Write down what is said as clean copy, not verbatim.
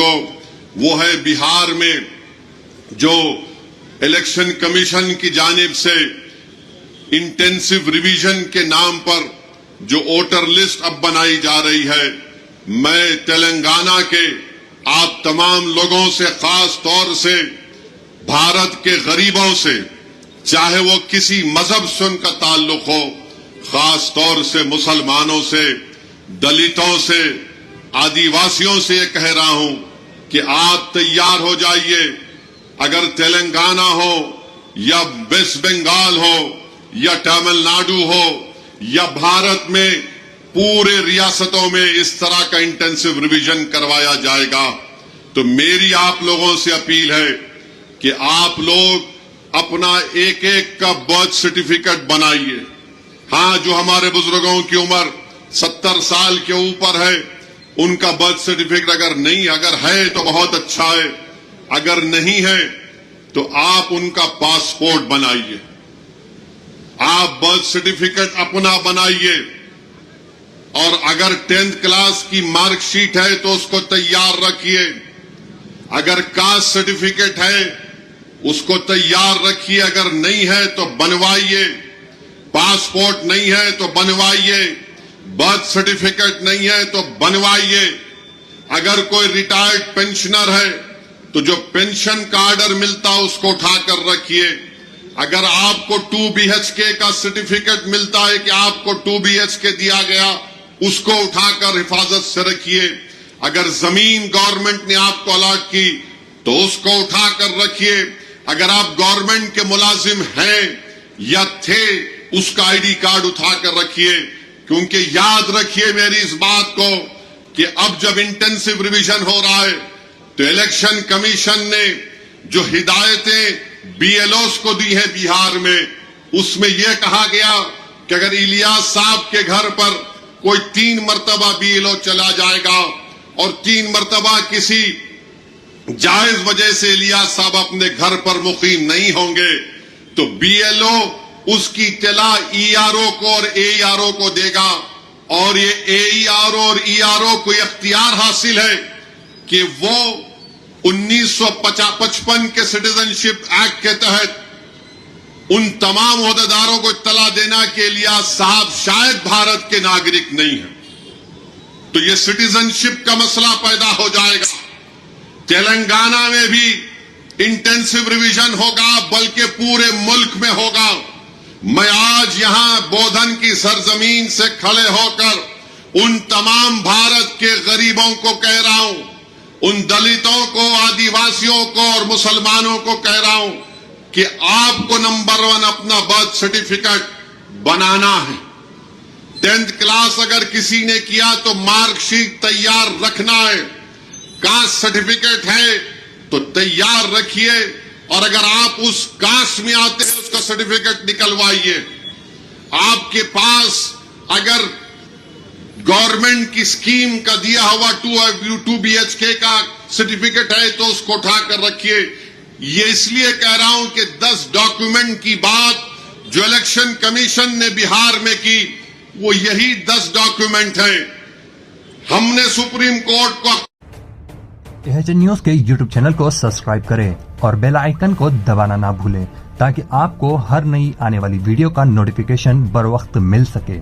को, वो है बिहार में जो इलेक्शन कमीशन की जानिब से इंटेंसिव रिवीजन के नाम पर जो वोटर लिस्ट अब बनाई जा रही है। मैं तेलंगाना के आप तमाम लोगों से, खास तौर से भारत के गरीबों से, चाहे वो किसी मजहब से उनका ताल्लुक हो, खास तौर से मुसलमानों से, दलितों से, आदिवासियों से ये कह रहा हूं कि आप तैयार हो जाइए। अगर तेलंगाना हो या वेस्ट बंगाल हो या तमिलनाडु हो या भारत में पूरे रियासतों में इस तरह का इंटेंसिव रिवीजन करवाया जाएगा, तो मेरी आप लोगों से अपील है कि आप लोग अपना एक एक का बर्थ सर्टिफिकेट बनाइए। हां, जो हमारे बुजुर्गों की उम्र 70 साल के ऊपर है, उनका बर्थ सर्टिफिकेट अगर है तो बहुत अच्छा है, अगर नहीं है तो आप उनका पासपोर्ट बनाइए। आप बर्थ सर्टिफिकेट अपना बनाइए, और अगर 10th क्लास की मार्कशीट है तो उसको तैयार रखिए। अगर कास्ट सर्टिफिकेट है उसको तैयार रखिए, अगर नहीं है तो बनवाइए। पासपोर्ट नहीं है तो बनवाइए, बर्थ सर्टिफिकेट नहीं है तो बनवाइए। अगर कोई रिटायर्ड पेंशनर है तो जो पेंशन का ऑर्डर मिलता है उसको उठाकर रखिए। अगर आपको 2 BHK का सर्टिफिकेट मिलता है कि आपको 2 BHK दिया गया, उसको उठाकर हिफाजत से रखिए। अगर जमीन गवर्नमेंट ने आपको अलॉट की तो उसको उठाकर रखिए। अगर आप गवर्नमेंट के मुलाजिम हैं या थे, उसका आईडी कार्ड उठाकर रखिए। क्योंकि याद रखिए मेरी इस बात को कि अब जब इंटेंसिव रिवीजन हो रहा है तो इलेक्शन कमीशन ने जो हिदायतें BLOs को दी है बिहार में, उसमें यह कहा गया कि अगर इलियास साहब के घर पर कोई 3 मरतबा BLO चला जाएगा और 3 मरतबा किसी जायज वजह से इलियास साहब अपने घर पर मुकीम नहीं होंगे, तो BLO उसकी इत्तला ERO को और AERO को देगा। और ये AERO और ERO को इख्तियार हासिल है कि वो 1955 के सिटीजनशिप एक्ट के तहत उन तमाम ओहदेदारों को इत्तला देना के लिए साहब शायद भारत के नागरिक नहीं है, तो ये सिटीजनशिप का मसला पैदा हो जाएगा। तेलंगाना में भी इंटेंसिव रिवीजन होगा, बल्कि पूरे मुल्क में होगा। मैं आज यहां बोधन की सरजमीन से खड़े होकर उन तमाम भारत के गरीबों को कह रहा हूं, उन दलितों को, आदिवासियों को और मुसलमानों को कह रहा हूं कि आपको नंबर 1 अपना बर्थ सर्टिफिकेट बनाना है। 10th क्लास अगर किसी ने किया तो मार्कशीट तैयार रखना है। कास्ट सर्टिफिकेट है तो तैयार रखिए, और अगर आप उस कास्ट में आते हैं उसका सर्टिफिकेट निकलवाइए। आपके पास अगर गवर्नमेंट की स्कीम का दिया हुआ 2 BHK का सर्टिफिकेट है तो उसको उठाकर रखिए। ये इसलिए कह रहा हूं कि 10 डॉक्यूमेंट की बात जो इलेक्शन कमीशन ने बिहार में की, वो यही 10 डॉक्यूमेंट है। हमने सुप्रीम कोर्ट को एचएन न्यूज के यूट्यूब चैनल को सब्सक्राइब करें और बेल आइकन को दबाना ना भूलें, ताकि आपको हर नई आने वाली वीडियो का नोटिफिकेशन बर वक्त मिल सके।